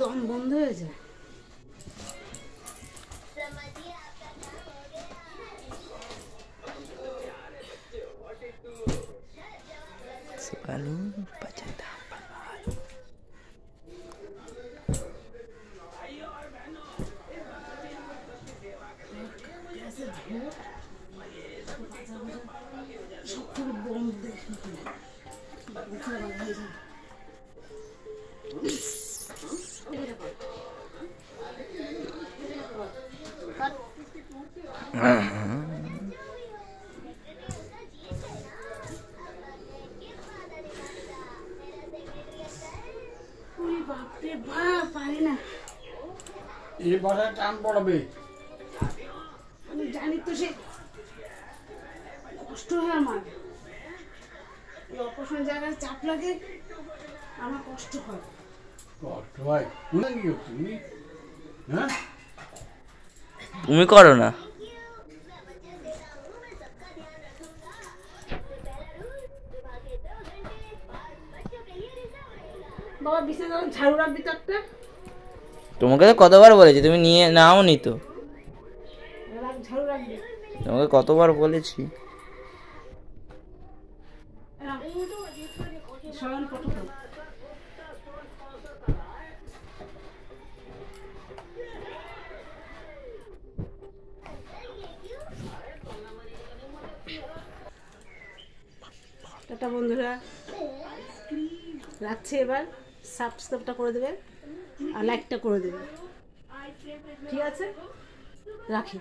দম বন্ধ হয়ে যায়। বাপরে বাপ, পারি না। এই বাসায় টান পড়বে। আমি জানি তো, সে কষ্ট হয় আমার। এই অপারেশন জায়গায় চাপ লাগে, আমার কষ্ট হয়। কষ্ট হয় তুমি? হ্যাঁ, তুমি করো না। বাবা বিছানা ঝাড়ু রাখবি তো একটা। তোমাকে তো কতবার বলেছি, তুমি নিয়ে নাও নি তো। ঝাড়ু রাখবি। তোমাকে কতবার বলেছি। শয়ন কত টাটা বন্ধুরা, রাখছে। এবার সাবস্ক্রাইবটা করে দেবেন আর লাইকটা করে দেবেন, ঠিক আছে? রাখি।